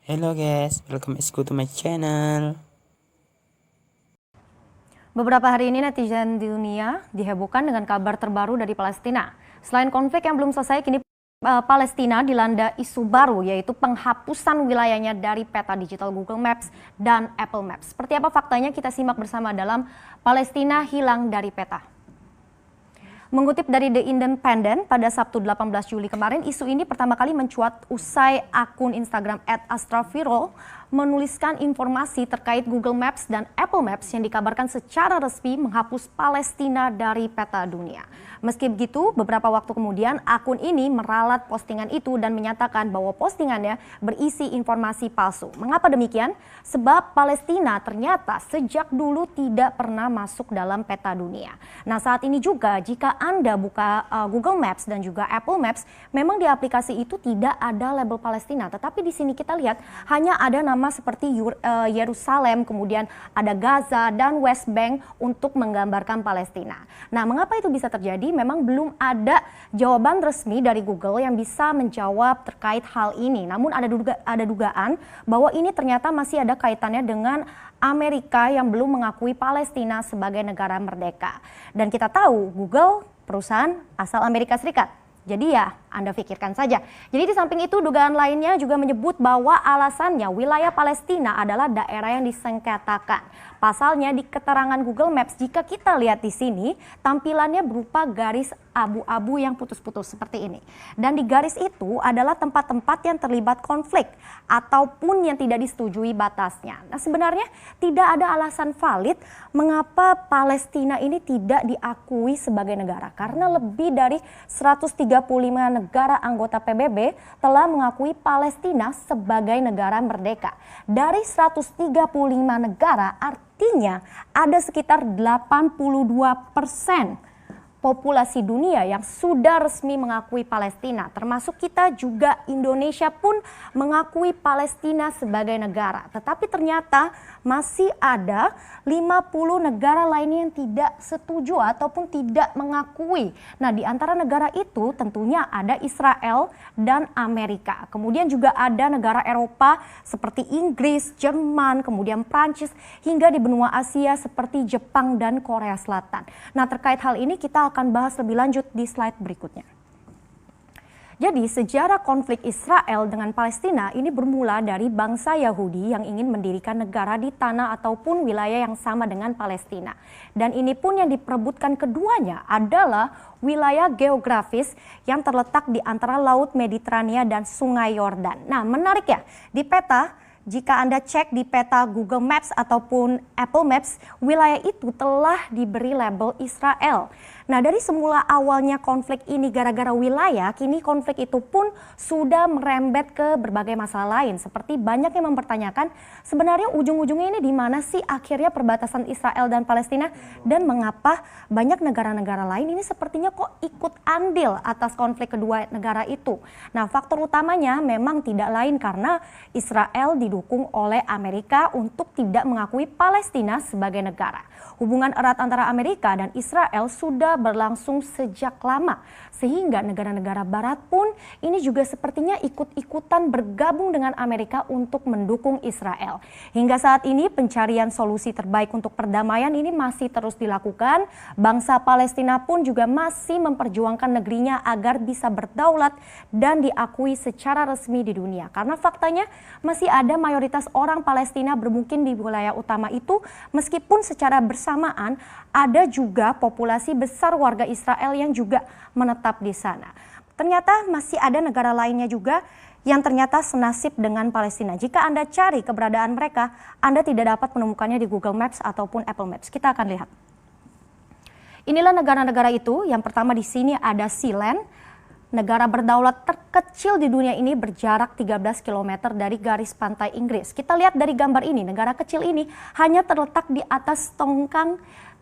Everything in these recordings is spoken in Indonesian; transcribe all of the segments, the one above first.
Hello guys, welcome to my channel. Beberapa hari ini netizen di dunia dihebohkan dengan kabar terbaru dari Palestina. Selain konflik yang belum selesai, kini Palestina dilanda isu baru, yaitu penghapusan wilayahnya dari peta digital Google Maps dan Apple Maps. Seperti apa faktanya, kita simak bersama dalam Palestina hilang dari peta. Mengutip dari The Independent, pada Sabtu 18 Juli kemarin, isu ini pertama kali mencuat usai akun Instagram @astrafiro menuliskan informasi terkait Google Maps dan Apple Maps yang dikabarkan secara resmi menghapus Palestina dari peta dunia. Meski begitu, beberapa waktu kemudian akun ini meralat postingan itu dan menyatakan bahwa postingannya berisi informasi palsu. Mengapa demikian? Sebab Palestina ternyata sejak dulu tidak pernah masuk dalam peta dunia. Nah, saat ini juga jika Anda buka Google Maps dan juga Apple Maps, memang di aplikasi itu tidak ada label Palestina, tetapi di sini kita lihat hanya ada nama seperti Yerusalem, kemudian ada Gaza dan West Bank untuk menggambarkan Palestina. Nah, mengapa itu bisa terjadi? Memang belum ada jawaban resmi dari Google yang bisa menjawab terkait hal ini. Namun ada dugaan bahwa ini ternyata masih ada kaitannya dengan Amerika yang belum mengakui Palestina sebagai negara merdeka. Dan kita tahu Google perusahaan asal Amerika Serikat. Jadi ya Anda pikirkan saja. Jadi di samping itu dugaan lainnya juga menyebut bahwa alasannya wilayah Palestina adalah daerah yang disengketakan. Pasalnya di keterangan Google Maps, jika kita lihat di sini tampilannya berupa garis abu-abu yang putus-putus seperti ini. Dan di garis itu adalah tempat-tempat yang terlibat konflik ataupun yang tidak disetujui batasnya. Nah, sebenarnya tidak ada alasan valid mengapa Palestina ini tidak diakui sebagai negara. Karena lebih dari 135 negara anggota PBB telah mengakui Palestina sebagai negara merdeka. Dari 135 negara, artinya ada sekitar 82% populasi dunia yang sudah resmi mengakui Palestina, termasuk kita juga. Indonesia pun mengakui Palestina sebagai negara. Tetapi ternyata masih ada 50 negara lainnya yang tidak setuju ataupun tidak mengakui. Nah, di antara negara itu tentunya ada Israel dan Amerika. Kemudian juga ada negara Eropa seperti Inggris, Jerman, kemudian Prancis, hingga di benua Asia seperti Jepang dan Korea Selatan. Nah, terkait hal ini kita akan bahas lebih lanjut di slide berikutnya. Jadi sejarah konflik Israel dengan Palestina ini bermula dari bangsa Yahudi yang ingin mendirikan negara di tanah ataupun wilayah yang sama dengan Palestina. Dan ini pun yang diperebutkan keduanya adalah wilayah geografis yang terletak di antara Laut Mediterania dan Sungai Yordan. Nah, menarik ya, di peta, jika Anda cek di peta Google Maps ataupun Apple Maps, wilayah itu telah diberi label Israel. Nah, dari semula awalnya konflik ini gara-gara wilayah, kini konflik itu pun sudah merembet ke berbagai masalah lain. Seperti banyak yang mempertanyakan sebenarnya ujung-ujungnya ini di mana sih akhirnya perbatasan Israel dan Palestina, dan mengapa banyak negara-negara lain ini sepertinya kok ikut andil atas konflik kedua negara itu. Nah, faktor utamanya memang tidak lain karena Israel didukung oleh Amerika untuk tidak mengakui Palestina sebagai negara. Hubungan erat antara Amerika dan Israel sudah berlangsung sejak lama, sehingga negara-negara barat pun ini juga sepertinya ikut-ikutan bergabung dengan Amerika untuk mendukung Israel. Hingga saat ini pencarian solusi terbaik untuk perdamaian ini masih terus dilakukan. Bangsa Palestina pun juga masih memperjuangkan negerinya agar bisa berdaulat dan diakui secara resmi di dunia. Karena faktanya masih ada mayoritas orang Palestina bermukim di wilayah utama itu, meskipun secara bersamaan ada juga populasi besar warga Israel yang juga menetap di sana. Ternyata masih ada negara lainnya juga yang ternyata senasib dengan Palestina. Jika Anda cari keberadaan mereka, Anda tidak dapat menemukannya di Google Maps ataupun Apple Maps. Kita akan lihat. Inilah negara-negara itu. Yang pertama di sini ada Sealand. Negara berdaulat terkecil di dunia ini berjarak 13 km dari garis pantai Inggris. Kita lihat dari gambar ini, negara kecil ini hanya terletak di atas tongkang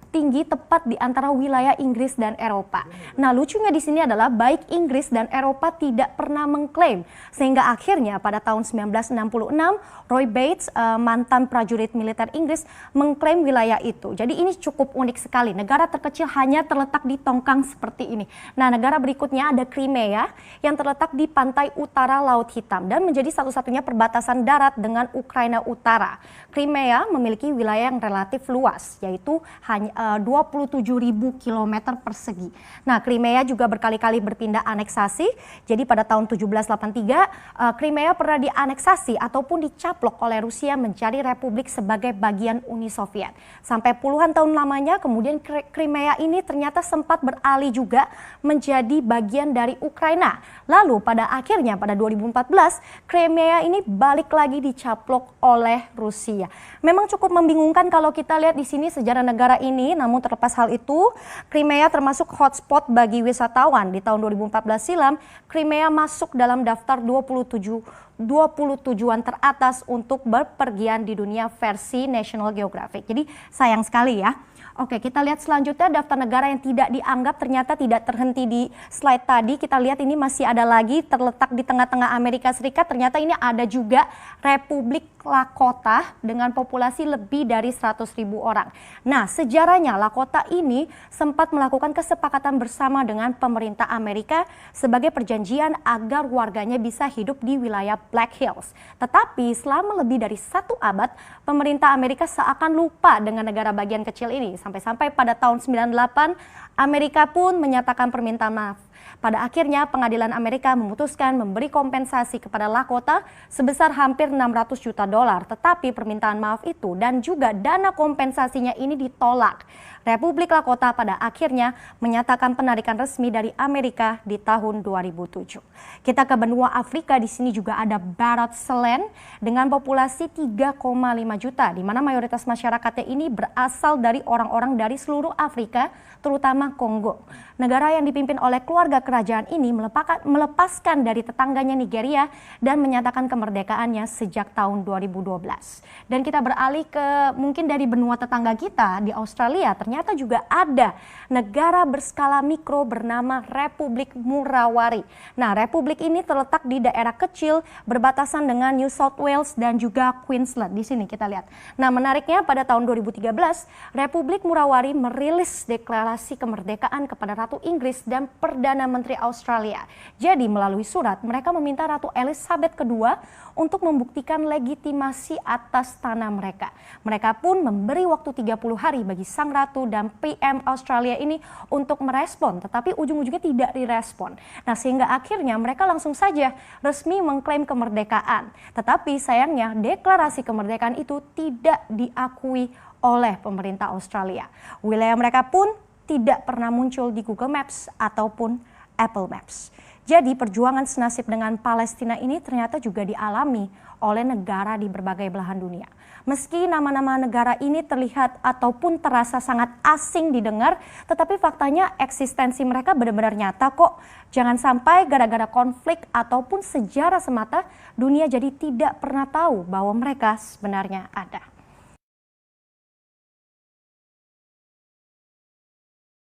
tinggi tepat di antara wilayah Inggris dan Eropa. Nah, lucunya di sini adalah baik Inggris dan Eropa tidak pernah mengklaim, sehingga akhirnya pada tahun 1966 Roy Bates, mantan prajurit militer Inggris, mengklaim wilayah itu. Jadi ini cukup unik sekali. Negara terkecil hanya terletak di tongkang seperti ini. Nah, negara berikutnya ada Crimea yang terletak di pantai utara Laut Hitam dan menjadi satu-satunya perbatasan darat dengan Ukraina Utara. Crimea memiliki wilayah yang relatif luas, yaitu hanya 27.000 km persegi. Nah, Crimea juga berkali-kali berpindah aneksasi. Jadi pada tahun 1783, Crimea pernah dianeksasi ataupun dicaplok oleh Rusia menjadi republik sebagai bagian Uni Soviet. Sampai puluhan tahun lamanya, kemudian Crimea ini ternyata sempat beralih juga menjadi bagian dari Ukraina. Lalu pada akhirnya pada 2014, Crimea ini balik lagi dicaplok oleh Rusia. Memang cukup membingungkan kalau kita lihat di sini sejarah negara ini, namun terlepas hal itu, Crimea termasuk hotspot bagi wisatawan. Di tahun 2014 silam, Crimea masuk dalam daftar 20 tujuan teratas untuk berpergian di dunia versi National Geographic. Jadi sayang sekali ya. Oke, kita lihat selanjutnya daftar negara yang tidak dianggap ternyata tidak terhenti di slide tadi. Kita lihat ini masih ada lagi terletak di tengah-tengah Amerika Serikat. Ternyata ini ada juga Republik Lakota dengan populasi lebih dari 100.000 orang. Nah, sejarahnya Lakota ini sempat melakukan kesepakatan bersama dengan pemerintah Amerika sebagai perjanjian agar warganya bisa hidup di wilayah Black Hills. Tetapi selama lebih dari 1 abad, pemerintah Amerika seakan lupa dengan negara bagian kecil ini. Sampai-sampai pada tahun 98, Amerika pun menyatakan permintaan maaf. Pada akhirnya pengadilan Amerika memutuskan memberi kompensasi kepada Lakota sebesar hampir 600 juta dolar. Tetapi permintaan maaf itu dan juga dana kompensasinya ini ditolak. Republik Lakota pada akhirnya menyatakan penarikan resmi dari Amerika di tahun 2007. Kita ke benua Afrika, di sini juga ada Barat Selen dengan populasi 3,5 juta, di mana mayoritas masyarakatnya ini berasal dari orang-orang dari seluruh Afrika, terutama Kongo. Negara yang dipimpin oleh keluarga kerajaan ini melepaskan dari tetangganya Nigeria dan menyatakan kemerdekaannya sejak tahun 2012. Dan kita beralih ke mungkin dari benua tetangga kita di Australia, ternyata juga ada negara berskala mikro bernama Republik Murawari. Nah, republik ini terletak di daerah kecil berbatasan dengan New South Wales dan juga Queensland. Di sini kita lihat. Nah, menariknya pada tahun 2013, Republik Murawari merilis deklarasi kemerdekaan kepada Ratu Inggris dan Perdana Menteri Australia. Jadi melalui surat, mereka meminta Ratu Elizabeth II untuk membuktikan legitimasi atas tanah mereka. Mereka pun memberi waktu 30 hari bagi Sang Ratu dan PM Australia ini untuk merespon, tetapi ujung-ujungnya tidak direspon. Nah, sehingga akhirnya mereka langsung saja resmi mengklaim kemerdekaan. Tetapi sayangnya deklarasi kemerdekaan itu tidak diakui oleh pemerintah Australia. Wilayah mereka pun tidak pernah muncul di Google Maps ataupun Apple Maps. Jadi perjuangan senasib dengan Palestina ini ternyata juga dialami oleh negara di berbagai belahan dunia. Meski nama-nama negara ini terlihat ataupun terasa sangat asing didengar, tetapi faktanya eksistensi mereka benar-benar nyata kok. Jangan sampai gara-gara konflik ataupun sejarah semata, dunia jadi tidak pernah tahu bahwa mereka sebenarnya ada.